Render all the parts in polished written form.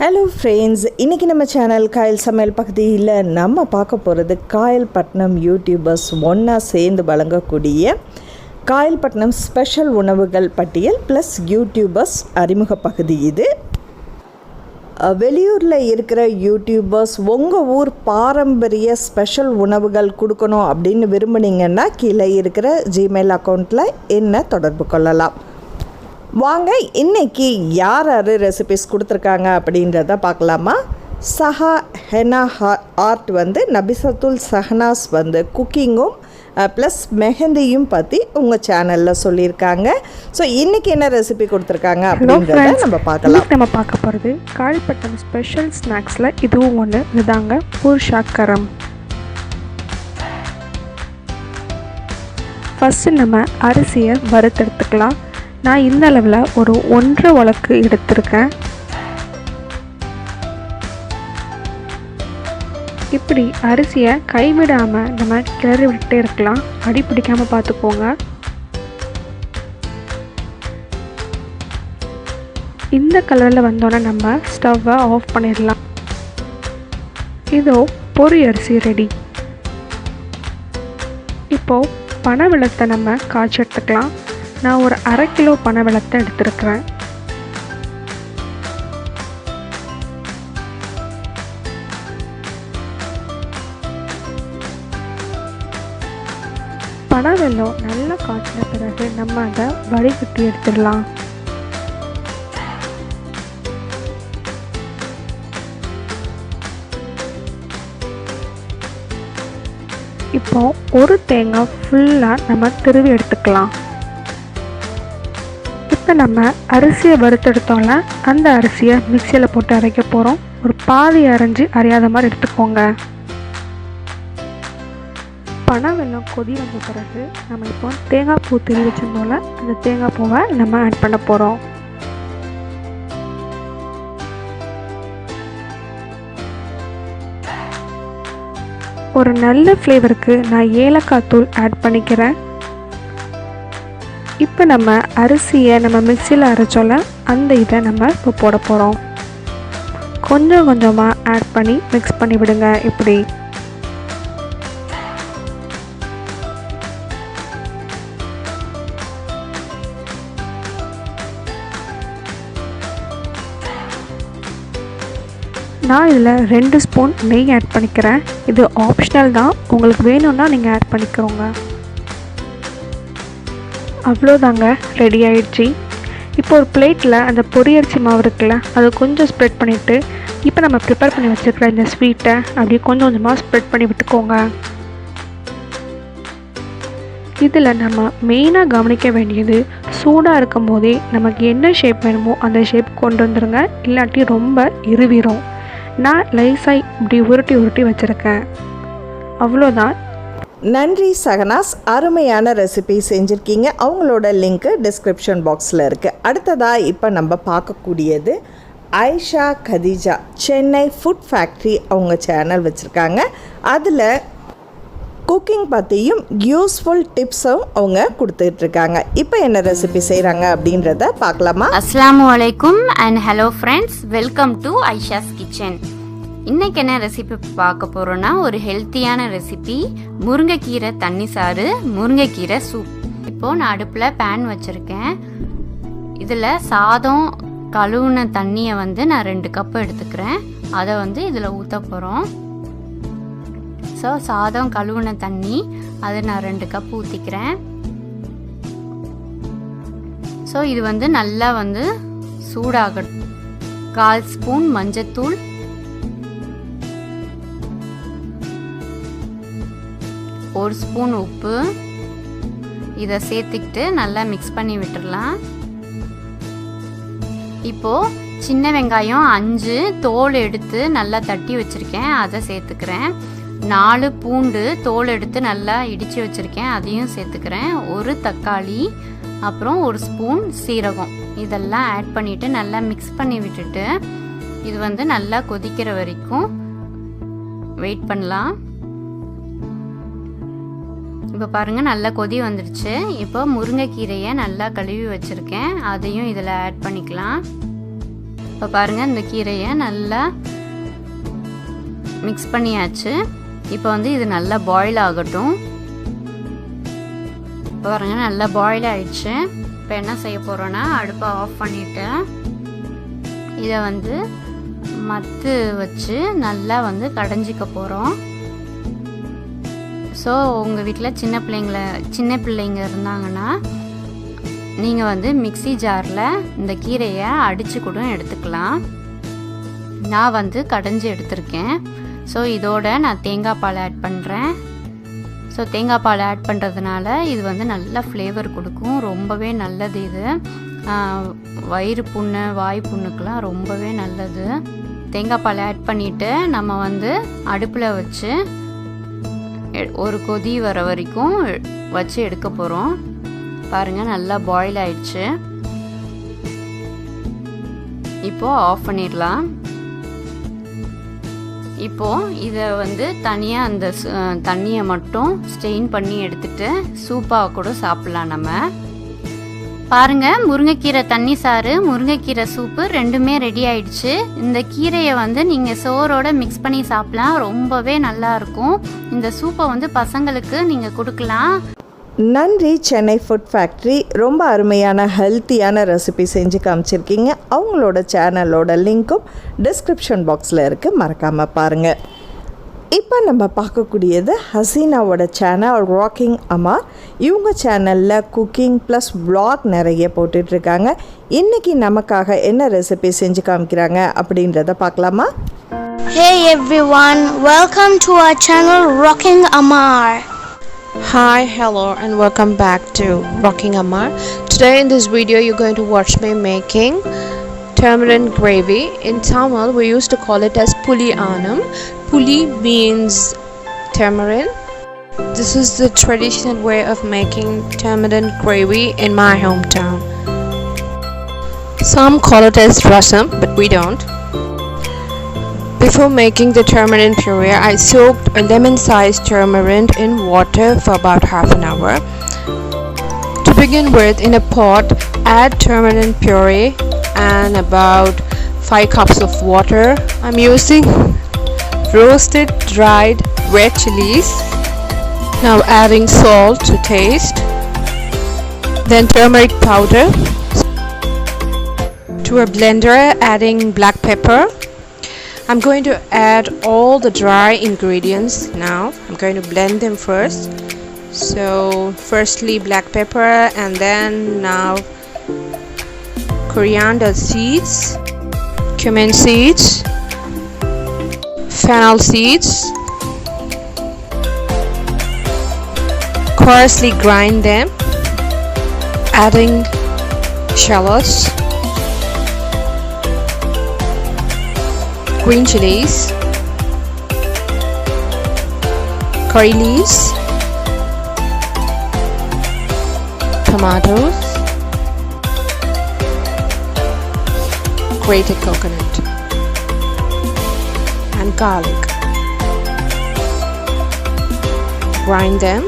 Hello friends, இன்றைக்கி நம்ம channel Kayal சமையல் பகுதியில் நம்ம பார்க்க போகிறது காயல்பட்டினம் யூடியூபர்ஸ் ஒன்றா சேர்ந்து வழங்கக்கூடிய காயல்பட்டினம் ஸ்பெஷல் உணவுகள் பட்டியல் ப்ளஸ் யூடியூபர்ஸ் அறிமுக பகுதி. இது வெளியூரில் இருக்கிற யூடியூபர்ஸ் உங்கள் ஊர் பாரம்பரிய ஸ்பெஷல் உணவுகள் கொடுக்கணும் அப்படின்னு விரும்புனீங்கன்னா கீழே இருக்கிற ஜிமெயில் அக்கௌண்ட்டில் என்ன தொடர்பு கொள்ளலாம். வாங்க இன்றைக்கி யார் யார் ரெசிபிஸ் கொடுத்துருக்காங்க அப்படின்றத பார்க்கலாமா. சஹா ஹென்னா ஆர்ட் நபிசத்துல் சஹனாஸ் குக்கிங்கும் ப்ளஸ் மெஹந்தியும் பற்றி உங்கள் சேனலில் சொல்லியிருக்காங்க. ஸோ இன்றைக்கி என்ன ரெசிபி கொடுத்துருக்காங்க அப்படின்றத நம்ம பார்க்கலாம். நம்ம பார்க்க போகிறது காயல்பட்டினம் ஸ்பெஷல் ஸ்நாக்ஸில் இதுவும் ஒன்று. இதுதாங்க பூர்ஷாக்கரம். ஃபஸ்ட்டு நம்ம அரிசியை வறுத்தெடுத்துக்கலாம். நான் இந்த அளவில் ஒரு 1.5 உலக்கு எடுத்திருக்கேன். இப்படி அரிசியை கைவிடாமல் நம்ம கிளறி விட்டே இருக்கலாம். அடி பிடிக்காமல் பார்த்துக்கோங்க. இந்த கலரில் வந்தோன்னே நம்ம ஸ்டவ்வை ஆஃப் பண்ணிடலாம். இதோ பொரி அரிசி ரெடி. இப்போது பனை வெல்லத்தை நம்ம காய்ச்சி எடுத்துக்கலாம். நான் ஒரு 1/2 கிலோ பனை வெல்லத்தை எடுத்துருக்கிறேன். பனை வெல்லம் நல்லா காய்ச்சின பிறகு நம்ம அதை வடிகட்டி எடுத்துடலாம். இப்போ ஒரு தேங்காய் ஃபுல்லாக நம்ம திருவி எடுத்துக்கலாம். இப்போ நம்ம அரிசியை வறுத்தெடுத்தோம்ல, அந்த அரிசியை மிக்சியில் போட்டு அரைக்க போகிறோம். ஒரு பாதி அரைஞ்சி அரையாத மாதிரி எடுத்துக்கோங்க. பனை வெல்லம் கொதி வந்த பிறகு நம்ம இப்போ தேங்காய் பூ திருவி வச்சிருந்தோம்ல, அந்த தேங்காய் பூவை நம்ம ஆட் பண்ண போகிறோம். ஒரு நல்ல ஃப்ளேவருக்கு நான் ஏலக்காய் தூள் ஆட் பண்ணிக்கிறேன். இப்போ நம்ம அரிசியை நம்ம மிக்சியில் அரைச்சோல, அந்த இதை நம்ம இப்போ போட போகிறோம். கொஞ்சம் கொஞ்சமாக ஆட் பண்ணி மிக்ஸ் பண்ணி விடுங்க. இப்படி நான் இதில் 2 ஸ்பூன் நெய் ஆட் பண்ணிக்கிறேன். இது ஆப்ஷனல் தான், உங்களுக்கு வேணும்னா நீங்கள் ஆட் பண்ணிக்கிறோங்க. அவ்வளோதாங்க, ரெடி ஆயிடுச்சு. இப்போ ஒரு பிளேட்டில் அந்த பொரியரிசி மாவு இருக்குல்ல, அதை கொஞ்சம் ஸ்ப்ரெட் பண்ணிவிட்டு இப்போ நம்ம ப்ரிப்பேர் பண்ணி வச்சுருக்கிற இந்த ஸ்வீட்டை அப்படியே கொஞ்சம் கொஞ்சமாக ஸ்ப்ரெட் பண்ணி விட்டுக்கோங்க. இதில் நம்ம மெயினாக கவனிக்க வேண்டியது, சூடாக இருக்கும் போதே நமக்கு என்ன ஷேப் வேணுமோ அந்த ஷேப் கொண்டு வந்துடுங்க, இல்லாட்டி ரொம்ப இருவிரும். நான் லைஸாக இப்படி உருட்டி உருட்டி வச்சுருக்கேன். அவ்வளோதான். நன்றி சஹனாஸ், அருமையான ரெசிபி செஞ்சுருக்கீங்க. அவங்களோட லிங்க்கு டிஸ்கிரிப்ஷன் பாக்ஸில் இருக்குது. அடுத்ததாக இப்போ நம்ம பார்க்கக்கூடியது ஐஷா கதீஜா சென்னை ஃபுட் ஃபேக்ட்ரி. அவங்க சேனல் வச்சுருக்காங்க. அதில் குக்கிங் பற்றியும் யூஸ்ஃபுல் டிப்ஸும் அவங்க கொடுத்துட்ருக்காங்க. இப்போ என்ன ரெசிபி செய்கிறாங்க அப்படின்றத பார்க்கலாமா. அஸ்ஸலாமு அலைக்கும் and hello friends, welcome to Aisha's kitchen. இன்றைக்கி என்ன ரெசிபி பார்க்க போகிறோன்னா, ஒரு ஹெல்த்தியான ரெசிபி, முருங்கைக்கீரை தண்ணி சாறு, முருங்கைக்கீரை சூப். இப்போது நான் அடுப்பில் பேன் வச்சுருக்கேன். இதில் சாதம் கழுவுன தண்ணியை நான் 2 கப்பு எடுத்துக்கிறேன். அதை இதில் ஊற்ற போகிறோம். ஸோ சாதம் கழுவுன தண்ணி அதை நான் 2 கப் ஊற்றிக்கிறேன். ஸோ இது நல்லா சூடாகட்டும். 1/4 ஸ்பூன் மஞ்சத்தூள், 1 ஸ்பூன் உப்பு, இதை சேர்த்துக்கிட்டு நல்லா மிக்ஸ் பண்ணி விட்டுடலாம். இப்போது சின்ன வெங்காயம் 5 தோல் எடுத்து நல்லா தட்டி வச்சுருக்கேன், அதை சேர்த்துக்கிறேன். 4 பூண்டு தோல் எடுத்து நல்லா இடித்து வச்சுருக்கேன், அதையும் சேர்த்துக்கிறேன். 1 தக்காளி, அப்புறம் 1 ஸ்பூன் சீரகம், இதெல்லாம் ஆட் பண்ணிவிட்டு நல்லா மிக்ஸ் பண்ணி விட்டுட்டு இது நல்லா கொதிக்கிற வரைக்கும் வெயிட் பண்ணலாம். இப்போ பாருங்கள், நல்லா கொதி வந்துடுச்சு. இப்போ முருங்கைக்கீரையை நல்லா கழுவி வச்சுருக்கேன், அதையும் இதில் ஆட் பண்ணிக்கலாம். இப்போ பாருங்கள் இந்த கீரையை நல்லா மிக்ஸ் பண்ணியாச்சு. இப்போ வந்து இது நல்லா பாயில் ஆகட்டும். பாருங்கள் நல்லா பாயில் ஆயிடுச்சு. இப்போ என்ன செய்ய போகிறோன்னா அடுப்பை ஆஃப் பண்ணிவிட்டு இதை வந்து மத்து வச்சு நல்லா வந்து கடைஞ்சிக்க போகிறோம். ஸோ உங்கள் வீட்டில் சின்ன பிள்ளைங்க இருந்தாங்கன்னா நீங்கள் வந்து மிக்ஸி ஜாரில் இந்த கீரையை அடித்து கூட எடுத்துக்கலாம். நான் வந்து கடைஞ்சி எடுத்திருக்கேன். ஸோ இதோட நான் தேங்காய் பால் ஆட் பண்ணுறேன். ஸோ தேங்காய் பால் ஆட் பண்ணுறதுனால இது வந்து நல்ல ஃப்ளேவர் கொடுக்கும். ரொம்பவே நல்லது இது. வயிறு புண்ணு வாய் புண்ணுக்கெலாம் ரொம்பவே நல்லது. தேங்காய் பால் ஆட் பண்ணிவிட்டு நம்ம வந்து அடுப்பில் வச்சு ஒரு கொதி வர வரைக்கும் வச்சு எடுக்க போகிறோம். பாருங்கள் நல்லா பாயில் ஆயிடுச்சு. இப்போது ஆஃப் பண்ணிடலாம். இப்போது இதை வந்து தனியாக அந்த தண்ணியை மட்டும் ஸ்டெயின் பண்ணி எடுத்துட்டு சூப்பாக கூட சாப்பிட்லாம் நம்ம. பாருங்கள் முருங்கைக்கீரை தண்ணி சாறு முருங்கைக்கீரை சூப்பு ரெண்டுமே ரெடி ஆயிடுச்சு. இந்த கீரையை வந்து நீங்கள் சோறோட மிக்ஸ் பண்ணி சாப்பிட்லாம். ரொம்பவே நல்லாயிருக்கும். இந்த சூப்பை வந்து பசங்களுக்கு நீங்கள் கொடுக்கலாம். நன்றி சென்னை ஃபுட் ஃபேக்ட்ரி. ரொம்ப அருமையான ஹெல்த்தியான ரெசிபி செஞ்சு காமிச்சிருக்கீங்க. அவங்களோட சேனலோட லிங்க்கும் டிஸ்கிரிப்ஷன் பாக்ஸில் இருக்குது, மறக்காமல் பாருங்கள். இப்போ நம்ம பார்க்கக்கூடியது ஹசீனாவோட சேனல் ராக்கிங் அம்மார். இவங்க சேனலில் குக்கிங் ப்ளஸ் வ்ளாக் நிறைய போட்டுட்ருக்காங்க. இன்றைக்கி நமக்காக என்ன ரெசிபி செஞ்சு காமிக்கிறாங்க அப்படின்றத பார்க்கலாமா? Hey everyone, welcome to our channel RockingAmmaar. Hi, hello and welcome back to RockingAmmaar. Today in this video you're going to watch me making tamarind gravy. In Tamil we used to call it as puli anam. Puli means tamarind. This is the traditional way of making tamarind gravy in my hometown. Some call it as rasam, but we don't. Before making the tamarind puree, I soaked a lemon-sized tamarind in water for about half an hour. To begin with, in a pot, add tamarind puree and about 5 cups of water. I'm using roasted dried red chilies. Now adding salt to taste. Then turmeric powder. To a blender, adding black pepper. I'm going to add all the dry ingredients now. I'm going to blend them first. So firstly black pepper, and then now coriander seeds, cumin seeds, fennel seeds. Coarsely grind them, adding shallots, green chilies, curry leaves, tomatoes, grated coconut, and garlic. Grind them.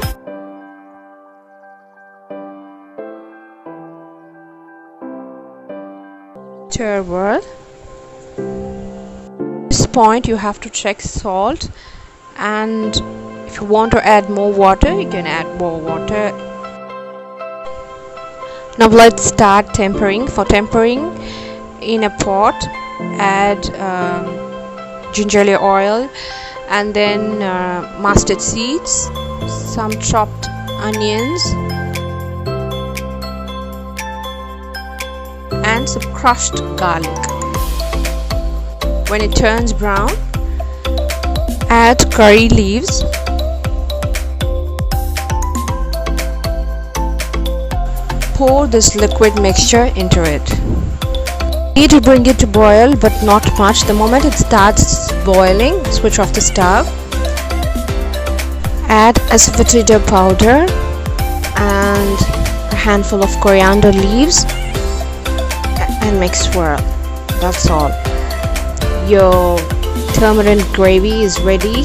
Stir well. Point you have to check salt, and if you want to add more water you can add more water. Now let's start tempering. For tempering, in a pot add gingerly oil, and then mustard seeds, some chopped onions, and some crushed garlic. When it turns brown, add curry leaves, pour this liquid mixture into it. Need to bring it to boil, but not much. The moment it starts boiling, switch off the stove. Add asafoetida powder and a handful of coriander leaves and mix well. That's all. Your tamarind gravy is ready.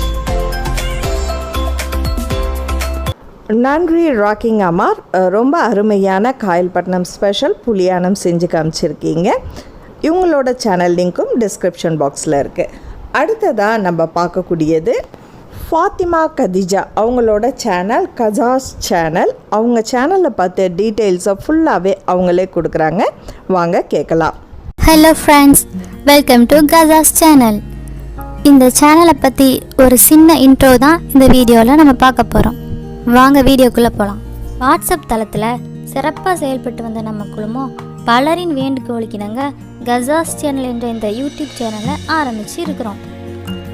நன்றி rocking Ammar. ரொம்ப அருமையான Kayalpattinam special புளியானம் செஞ்சு காமிச்சிருக்கீங்க. இவங்களோட channel லிங்க்கும் description பாக்ஸில் இருக்குது. அடுத்ததாக நம்ம பார்க்கக்கூடியது ஃபாத்திமா கதீஜா. அவங்களோட சேனல் GAZZA'S சேனல். அவங்க சேனலில் பார்த்து டீட்டெயில்ஸை ஃபுல்லாகவே அவங்களே கொடுக்குறாங்க. வாங்க கேட்கலாம். Hello friends, welcome to GAZZA'S channel. இந்த சேனலை பற்றி ஒரு சின்ன இன்ட்ரோ தான் இந்த வீடியோவில் நம்ம பார்க்க போகிறோம். வாங்க வீடியோக்குள்ளே போகலாம். வாட்ஸ்அப் தளத்தில் சிறப்பாக செயல்பட்டு வந்த நம்ம குழுமம் பலரின் வேண்டுகோளுக்கு நாங்கள் GAZZA'S சேனல் என்ற இந்த யூடியூப் சேனலை ஆரம்பித்து இருக்கிறோம்.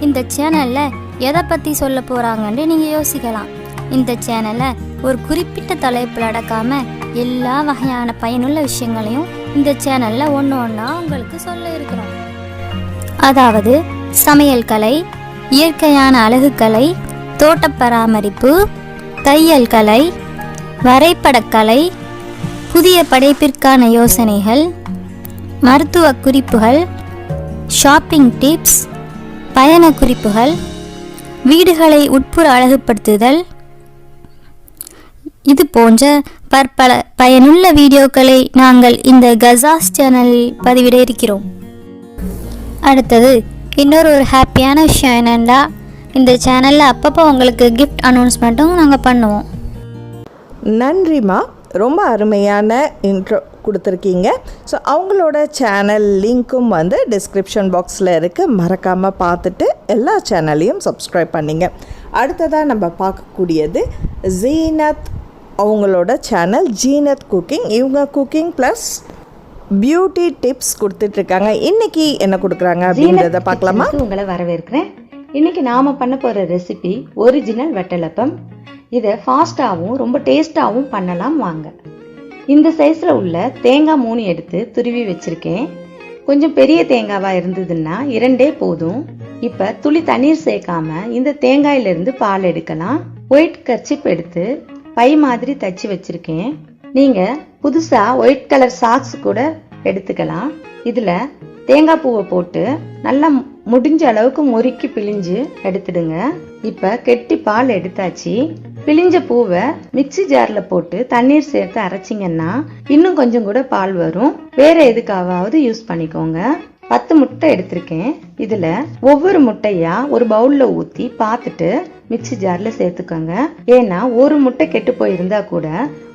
இந்த சேனலில் எதை பற்றி சொல்ல போகிறாங்கன்னு நீங்கள் யோசிக்கலாம். இந்த சேனலை ஒரு குறிப்பிட்ட தலைப்பில் அடக்காமல் எல்லா வகையான பயனுள்ள விஷயங்களையும் இந்த சேனலில் ஒன்று ஒன்றா உங்களுக்கு சொல்ல இருக்கிறோம். அதாவது சமையல் கலை, இயற்கையான அழகுக்கலை, தோட்ட பராமரிப்பு, தையல் கலை, வரைபடக்கலை, புதிய படைப்பிற்கான யோசனைகள், மருத்துவ குறிப்புகள், ஷாப்பிங் டிப்ஸ், பயண குறிப்புகள், வீடுகளை உட்புற அழகுபடுத்துதல், இது போன்ற பற்பல பயனுள்ள வீடியோக்களை நாங்கள் இந்த GAZZA'S சேனலில் பதிவிட இருக்கிறோம். அடுத்தது இன்னொரு ஹாப்பியான விஷயம் என்னென்னா, இந்த சேனலில் அப்பப்போ உங்களுக்கு கிஃப்ட் அனௌன்ஸ்மெண்ட்டும் நாங்கள் பண்ணுவோம். நன்றிம்மா, ரொம்ப அருமையான இன்ட்ரோ கொடுத்துருக்கீங்க. ஸோ அவங்களோட சேனல் லிங்க்கும் வந்து டிஸ்கிரிப்ஷன் பாக்ஸில் இருக்குது. மறக்காமல் பார்த்துட்டு எல்லா சேனலையும் சப்ஸ்கிரைப் பண்ணிங்க. அடுத்ததாக நம்ம பார்க்கக்கூடியது ஜீனத். அவங்களோட சேனல் ஜீனத் குக்கிங். இவங்க குக்கிங் ப்ளஸ் பியூட்டி டிப்ஸ் கொடுத்துட்ருக்காங்க. இன்றைக்கி என்ன கொடுக்குறாங்க அப்படின்றத பார்க்கலாமா? உங்களை வரவேற்கிறேன். இன்றைக்கி நாம் பண்ண போகிற ரெசிபி ஒரிஜினல் வட்டலப்பம். இதை ஃபாஸ்ட்டாகவும் ரொம்ப டேஸ்ட்டாகவும் பண்ணலாம். வாங்க. இந்த சைஸில் உள்ள தேங்காய் 3 எடுத்து துருவி வச்சுருக்கேன். கொஞ்சம் பெரிய தேங்காவாக இருந்ததுன்னா 2 போதும். இப்போ துளி தண்ணீர் சேர்க்காம இந்த தேங்காயிலிருந்து பால் எடுக்கலாம். ஒயிட் கர்ச்சிப் எடுத்து பை மாதிரி தச்சு வச்சுருக்கேன். நீங்கள் புதுசாக ஒயிட் கலர் சாக்ஸ் கூட எடுத்துக்கலாம். இதில் தேங்காய் பூவை போட்டு நல்லா முடிஞ்ச அளவுக்கு முறுக்கி பிழிஞ்சு எடுத்துடுங்க. இப்போ கெட்டி பால் எடுத்தாச்சு. பிழிஞ்ச பூவை மிக்ஸி ஜாரில் போட்டு தண்ணீர் சேர்த்து அரைச்சிங்கன்னா இன்னும் கொஞ்சம் கூட பால் வரும். வேற எதுக்காவது யூஸ் பண்ணிக்கோங்க. 10 முட்டை எடுத்திருக்கேன். இதில் ஒவ்வொரு முட்டையா ஒரு பவுலில் ஊற்றி பார்த்துட்டு மிக்ஸி ஜாரில் சேர்த்துக்கோங்க. ஏன்னா ஒரு முட்டை கெட்டு போயிருந்தா கூட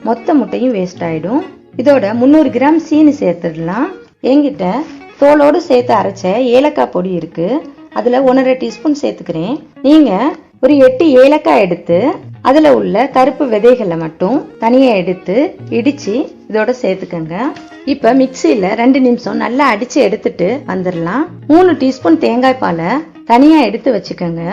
மொத்த முட்டையும் வேஸ்ட் ஆகிடும். இதோட 300 கிராம் சீனி சேர்த்துடலாம். என்கிட்ட தோலோடு சேர்த்து அரைச்ச ஏலக்காய் பொடி இருக்குது. அதில் 1.5 டீஸ்பூன் சேர்த்துக்கிறேன். நீங்கள் ஒரு 8 ஏலக்காய் எடுத்து அதில் உள்ள கருப்பு விதைகளை மட்டும் தனியாக எடுத்து இடித்து இதோட சேர்த்துக்கங்க. இப்போ மிக்சியில் 2 நிமிஷம் நல்லா அடித்து எடுத்துட்டு வந்துடலாம். 3 டீஸ்பூன் தேங்காய் பாலை தனியாக எடுத்து வச்சுக்கோங்க.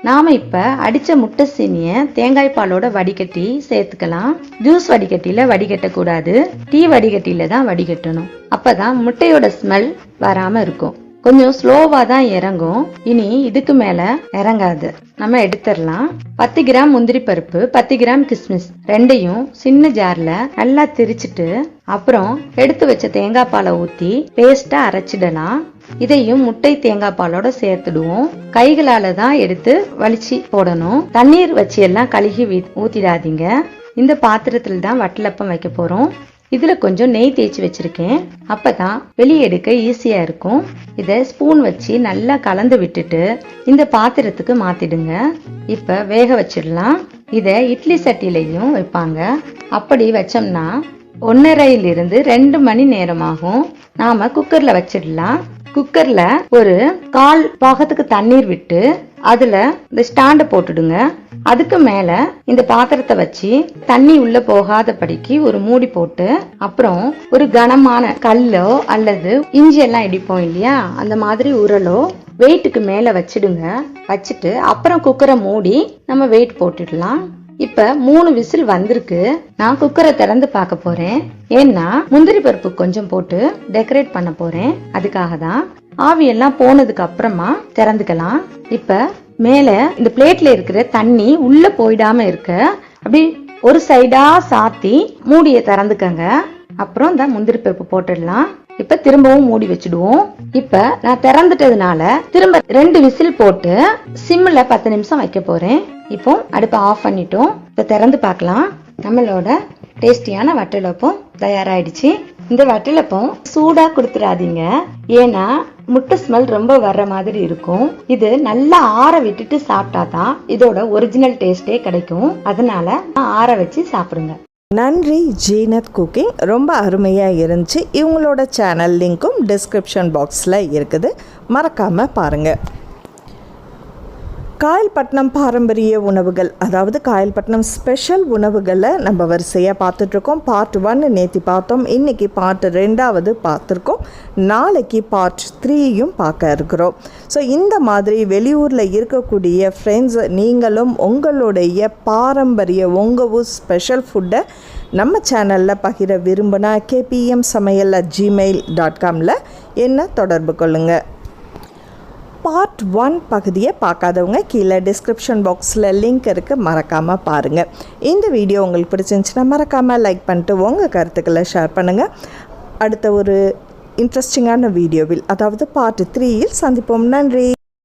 நாம இப்போ அடித்த முட்டை சீனியை தேங்காய் பாலோட வடிகட்டி சேர்த்துக்கலாம். ஜூஸ் வடிகட்டியில் வடிகட்டக்கூடாது, டீ வடிகட்டியில் தான் வடிகட்டணும். அப்போ தான் முட்டையோட ஸ்மெல் வராமல் இருக்கும். கொஞ்சம் ஸ்லோவா தான் இறங்கும். இனி இதுக்கு மேல இறங்காது. நம்ம எடுத்துடலாம். 10 கிராம் முந்திரி பருப்பு, 10 கிராம் கிஸ்மிஸ் ரெண்டையும் சின்ன ஜார்ல நல்லா திரிச்சிட்டு அப்புறம் எடுத்து வச்ச தேங்காய் பாலை ஊத்தி பேஸ்டா அரைச்சிடலாம். இதையும் முட்டை தேங்காய் பாலோட சேர்த்துடுவோம். கைகளால தான் எடுத்து வலிச்சு போடணும். தண்ணீர் வச்சு எல்லாம் கழுகி ஊத்திடாதீங்க. இந்த பாத்திரத்துல தான் வட்டலப்பம் வைக்க போறோம். இதுல கொஞ்சம் நெய் தேய்ச்சி வச்சிருக்கேன். அப்பதான் வெளியே எடுக்க ஈஸியா இருக்கும். இதை ஸ்பூன் வச்சு நல்லா கலந்து விட்டுட்டு இந்த பாத்திரத்துக்கு மாத்திடுங்க. இப்ப வேக வச்சிடலாம். இதை இட்லி சட்டிலையும் வைப்பாங்க. அப்படி வச்சோம்னா 1.5 to 2 மணி நேரமாகும். நாம குக்கர்ல வச்சிடலாம். குக்கர்ல ஒரு 1/4 பாகத்துக்கு தண்ணீர் விட்டு அதுல இந்த ஸ்டாண்ட போட்டுடுங்க. அதுக்கு மேல இந்த பாத்திரத்தை வச்சு தண்ணி உள்ள போகாதபடிக்கு ஒரு மூடி போட்டு அப்புறம் ஒரு கனமான கல்லோ அல்லது இஞ்சி எல்லாம் இடிப்போம் இல்லையா, அந்த மாதிரி உரலோ வெயிட்டுக்கு மேல வச்சிடுங்க. வச்சுட்டு அப்புறம் குக்கரை மூடி நம்ம வெயிட் போட்டுடலாம். இப்ப 3 விசில் வந்திருக்கு. நான் குக்கரை திறந்து பார்க்க போறேன். ஏன்னா முந்திரி பருப்பு கொஞ்சம் போட்டு டெக்கரேட் பண்ண போறேன். அதுக்காக தான். ஆவியெல்லாம் போனதுக்கு அப்புறமா திறந்துக்கலாம். இப்ப மேல இந்த பிளேட்ல இருக்கிற தண்ணி உள்ள போயிடாம இருக்க அப்படி ஒரு சைடா சாத்தி மூடியை திறந்துக்கங்க. அப்புறம் இந்த முந்திரி பருப்பு போட்டுடலாம். இப்ப திரும்பவும் மூடி வச்சிடுவோம். இப்ப நான் திறந்துட்டதுனால திரும்ப 2 விசில் போட்டு சிம்ல 10 நிமிஷம் வைக்க போறேன். இப்போ அடுப்பை ஆஃப் பண்ணிட்டோம். இப்ப திறந்து பார்க்கலாம். நம்மளோட டேஸ்டியான வட்டலப்பம் தயாராயிடுச்சு. இந்த வட்டலப்பம் சூடா கொடுத்துடாதீங்க, ஏன்னா முட்டை ஸ்மெல் ரொம்ப வர்ற மாதிரி இருக்கும். இது நல்லா ஆற விட்டுட்டு சாப்பிட்டா தான் இதோட ஒரிஜினல் டேஸ்டே கிடைக்கும். அதனால ஆற வச்சு சாப்பிடுங்க. நன்றி ஜீனத் குக்கிங், ரொம்ப அருமையாக இருந்துச்சு. இவங்களோட சேனல் லிங்க்கும் டிஸ்கிரிப்ஷன் பாக்ஸில் இருக்குது, மறக்காமல் பாருங்கள். காயல்பட்டினம் பாரம்பரிய உணவுகள், அதாவது காயல்பட்டினம் ஸ்பெஷல் உணவுகளை நம்ம வரிசையாக பார்த்துட்ருக்கோம். பார்ட் 1 நேற்று பார்த்தோம், இன்றைக்கி பார்ட் 2 பார்த்துருக்கோம், நாளைக்கு பார்ட் 3யும் பார்க்க இருக்கிறோம். ஸோ இந்த மாதிரி வெளியூரில் இருக்கக்கூடிய ஃப்ரெண்ட்ஸ், நீங்களும் உங்களுடைய பாரம்பரிய உங்கள் ஊர் ஸ்பெஷல் ஃபுட்டை நம்ம சேனலில் பகிர விரும்பினா kpmsamayal@gmail.comல என்ன தொடர்பு கொள்ளுங்கள். பார்ட் 1 பகுதியை பார்க்காதவங்க கீழே டிஸ்கிரிப்ஷன் பாக்ஸில் லிங்க் இருக்குது, மறக்காமல் பாருங்கள். இந்த வீடியோ உங்களுக்கு பிடிச்சிருந்துச்சுன்னா மறக்காமல் லைக் பண்ணிட்டு உங்கள் கருத்துக்களை ஷேர் பண்ணுங்கள். அடுத்த ஒரு இன்ட்ரெஸ்டிங்கான வீடியோவில், அதாவது பார்ட் 3ல் சந்திப்போம். நன்றி.